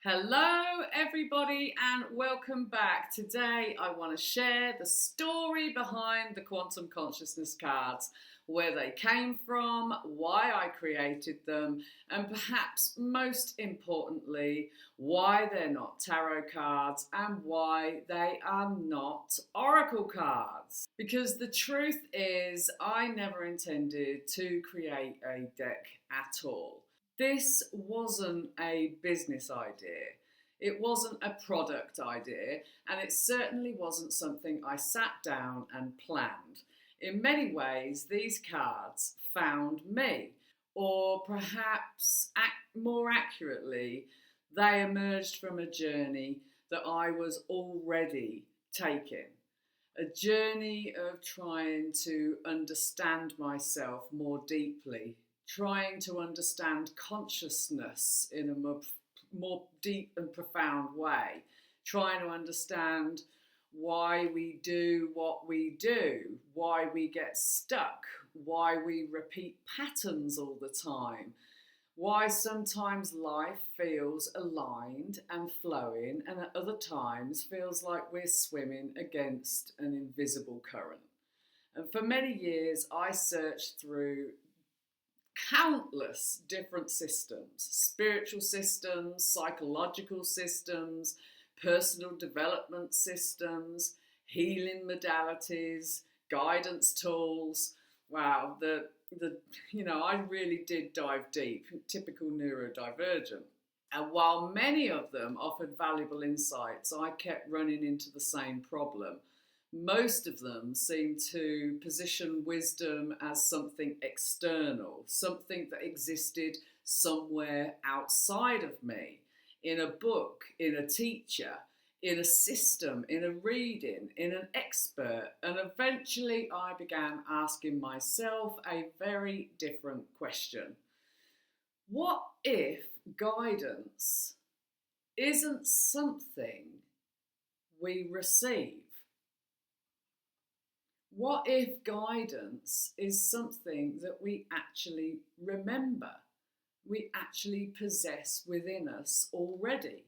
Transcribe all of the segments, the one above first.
Hello, everybody, and welcome back. Today, I want to share the story behind the quantum consciousness cards, where they came from, why I created them, and perhaps most importantly, why they're not tarot cards and why they are not oracle cards. Because the truth is, I never intended to create a deck at all. This wasn't a business idea. It wasn't a product idea, and it certainly wasn't something I sat down and planned. In many ways, these cards found me, or perhaps more accurately, they emerged from a journey that I was already taking. A journey of trying to understand myself more deeply, trying to understand consciousness in a more deep and profound way, trying to understand why we do what we do, why we get stuck, why we repeat patterns all the time, why sometimes life feels aligned and flowing and at other times feels like we're swimming against an invisible current. And for many years, I searched through countless different systems, spiritual systems, psychological systems, personal development systems, healing modalities, guidance tools. Wow, I really did dive deep, typical neurodivergent. And while many of them offered valuable insights, I kept running into the same problem. Most of them seem to position wisdom as something external, something that existed somewhere outside of me, in a book, in a teacher, in a system, in a reading, in an expert. And eventually I began asking myself a very different question. What if guidance isn't something we receive? What if guidance is something that we actually remember, we actually possess within us already?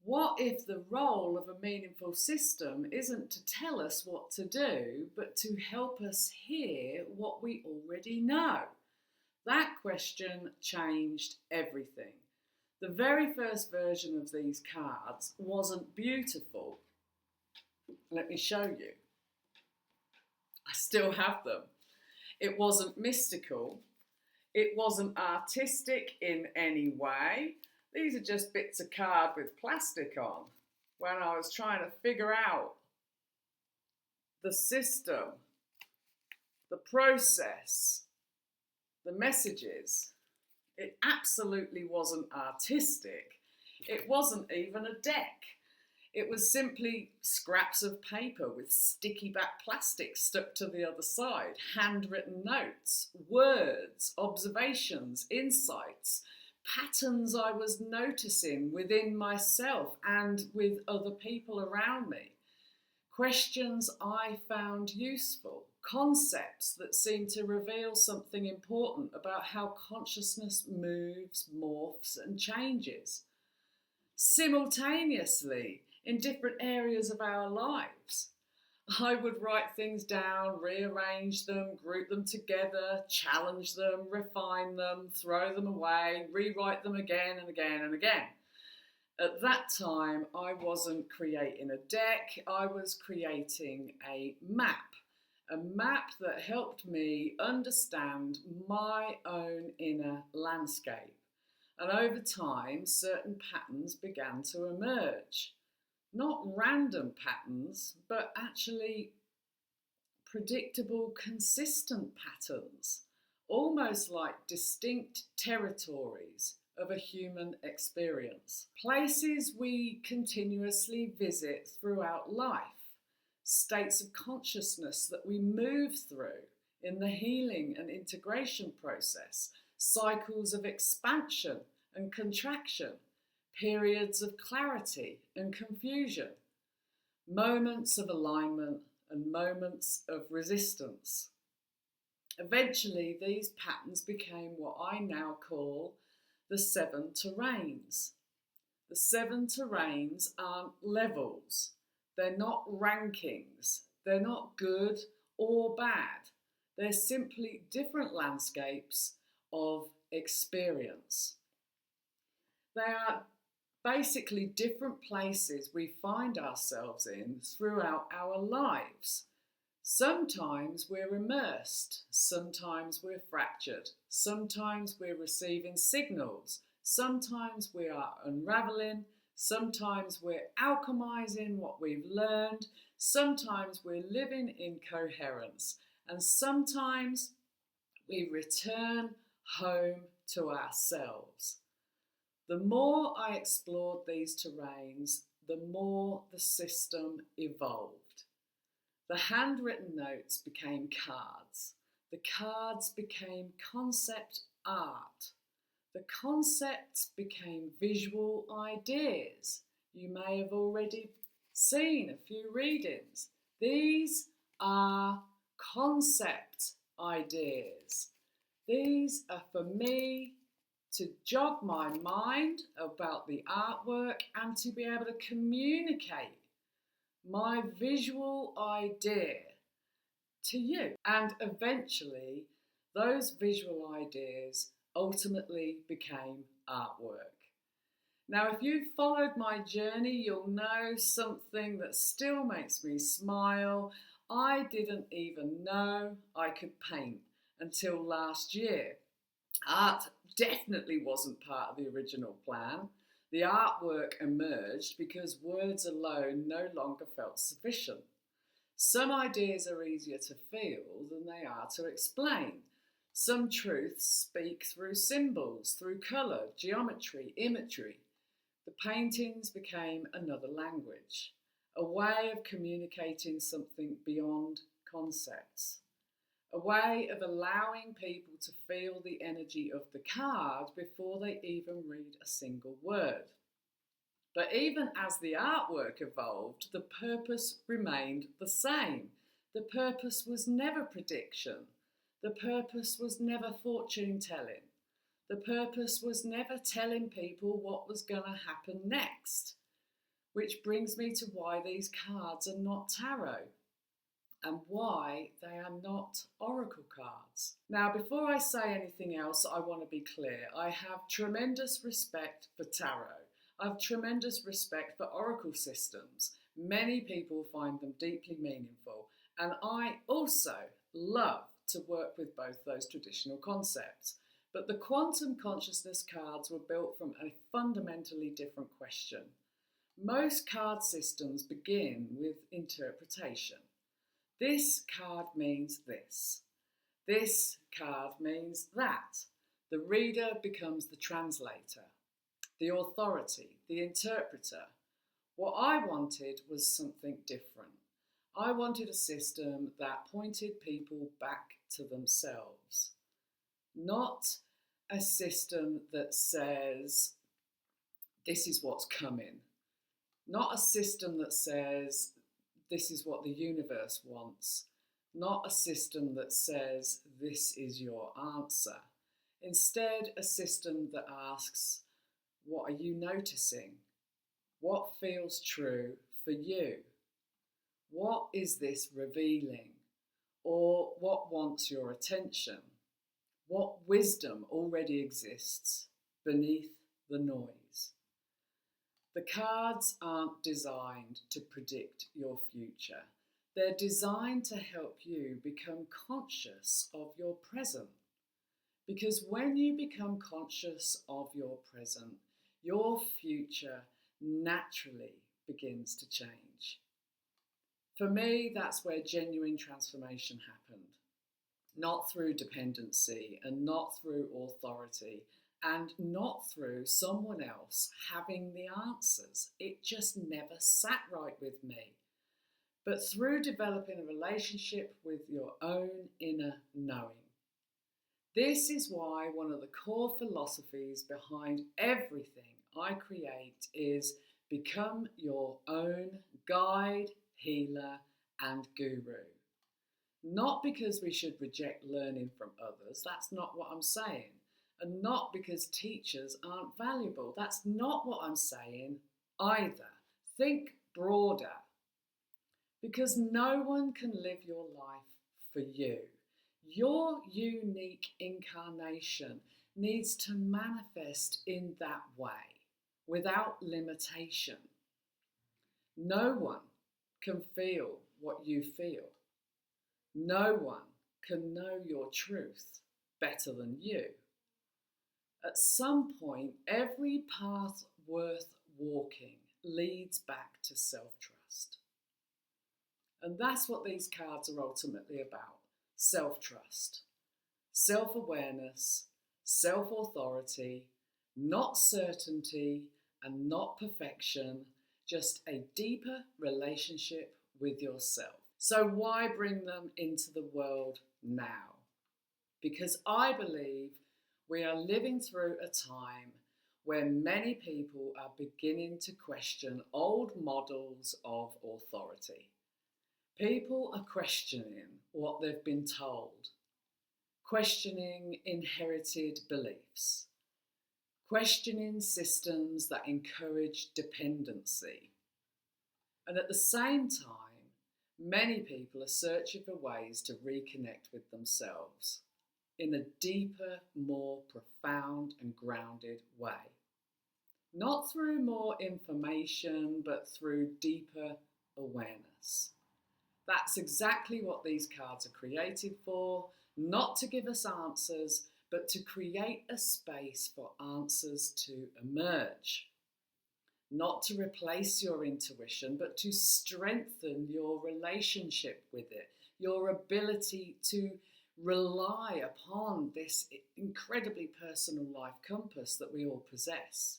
What if the role of a meaningful system isn't to tell us what to do, but to help us hear what we already know? That question changed everything. The very first version of these cards wasn't beautiful. Let me show you. I still have them. It wasn't mystical. It wasn't artistic in any way. These are just bits of card with plastic on. When I was trying to figure out the system, the process, the messages, it absolutely wasn't artistic. It wasn't even a deck. It was simply scraps of paper with sticky back plastic stuck to the other side, handwritten notes, words, observations, insights, patterns I was noticing within myself and with other people around me, questions I found useful, concepts that seemed to reveal something important about how consciousness moves, morphs, and changes. Simultaneously, in different areas of our lives. I would write things down, rearrange them, group them together, challenge them, refine them, throw them away, rewrite them again and again and again. At that time, I wasn't creating a deck, I was creating a map that helped me understand my own inner landscape. And over time, certain patterns began to emerge. Not random patterns, but actually predictable, consistent patterns, almost like distinct territories of a human experience. Places we continuously visit throughout life, states of consciousness that we move through in the healing and integration process, cycles of expansion and contraction, periods of clarity and confusion, moments of alignment and moments of resistance. Eventually, these patterns became what I now call the 7 terrains. The 7 terrains aren't levels. They're not rankings. They're not good or bad. They're simply different landscapes of experience. They are basically different places we find ourselves in throughout our lives. Sometimes we're immersed, sometimes we're fractured, sometimes we're receiving signals, sometimes we are unraveling, sometimes we're alchemizing what we've learned, sometimes we're living in coherence, and sometimes we return home to ourselves. The more I explored these terrains, the more the system evolved. The handwritten notes became cards. The cards became concept art. The concepts became visual ideas. You may have already seen a few readings. These are concept ideas. These are for me to jog my mind about the artwork and to be able to communicate my visual idea to you. And eventually, those visual ideas ultimately became artwork. Now, if you've followed my journey, you'll know something that still makes me smile. I didn't even know I could paint until last year. Art definitely wasn't part of the original plan. The artwork emerged because words alone no longer felt sufficient. Some ideas are easier to feel than they are to explain. Some truths speak through symbols, through colour, geometry, imagery. The paintings became another language, a way of communicating something beyond concepts. A way of allowing people to feel the energy of the card before they even read a single word. But even as the artwork evolved, the purpose remained the same. The purpose was never prediction. The purpose was never fortune telling. The purpose was never telling people what was going to happen next. Which brings me to why these cards are not tarot, and why they are not oracle cards. Now, before I say anything else, I want to be clear. I have tremendous respect for tarot. I have tremendous respect for oracle systems. Many people find them deeply meaningful, and I also love to work with both those traditional concepts. But the quantum consciousness cards were built from a fundamentally different question. Most card systems begin with interpretation. This card means this. This card means that. The reader becomes the translator, the authority, the interpreter. What I wanted was something different. I wanted a system that pointed people back to themselves. Not a system that says, this is what's coming. Not a system that says, this is what the universe wants. Not a system that says, this is your answer. Instead, a system that asks, what are you noticing? What feels true for you? What is this revealing? Or what wants your attention? What wisdom already exists beneath the noise? The cards aren't designed to predict your future. They're designed to help you become conscious of your present. Because when you become conscious of your present, your future naturally begins to change. For me, that's where genuine transformation happened. Not through dependency and not through authority and not through someone else having the answers. It just never sat right with me. But through developing a relationship with your own inner knowing. This is why one of the core philosophies behind everything I create is become your own guide, healer, and guru. Not because we should reject learning from others, that's not what I'm saying. And not because teachers aren't valuable. That's not what I'm saying either. Think broader. Because no one can live your life for you. Your unique incarnation needs to manifest in that way, without limitation. No one can feel what you feel. No one can know your truth better than you. At some point, every path worth walking leads back to self-trust. And that's what these cards are ultimately about. Self-trust, self-awareness, self-authority, not certainty and not perfection, just a deeper relationship with yourself. So why bring them into the world now? Because I believe we are living through a time where many people are beginning to question old models of authority. People are questioning what they've been told, questioning inherited beliefs, questioning systems that encourage dependency. And at the same time, many people are searching for ways to reconnect with themselves in a deeper, more profound and grounded way. Not through more information, but through deeper awareness. That's exactly what these cards are created for, not to give us answers, but to create a space for answers to emerge. Not to replace your intuition, but to strengthen your relationship with it, your ability to rely upon this incredibly personal life compass that we all possess.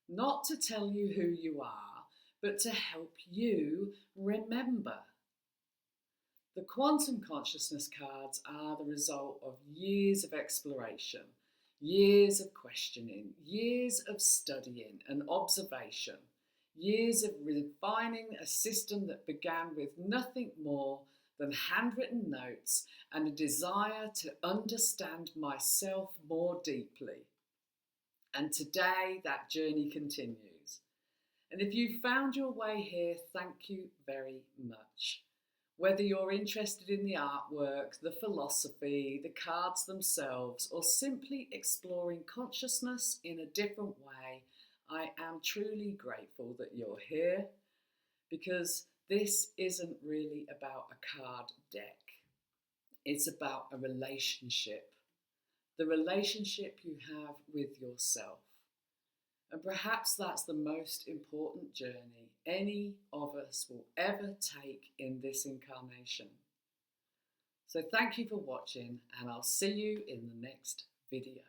Not to tell you who you are, but to help you remember. The quantum consciousness cards are the result of years of exploration, years of questioning, years of studying and observation, years of refining a system that began with nothing more than handwritten notes and a desire to understand myself more deeply. And today that journey continues. And if you found your way here, thank you very much. Whether you're interested in the artwork, the philosophy, the cards themselves, or simply exploring consciousness in a different way, I am truly grateful that you're here, because this isn't really about a card deck. It's about a relationship, the relationship you have with yourself. And perhaps that's the most important journey any of us will ever take in this incarnation. So thank you for watching, and I'll see you in the next video.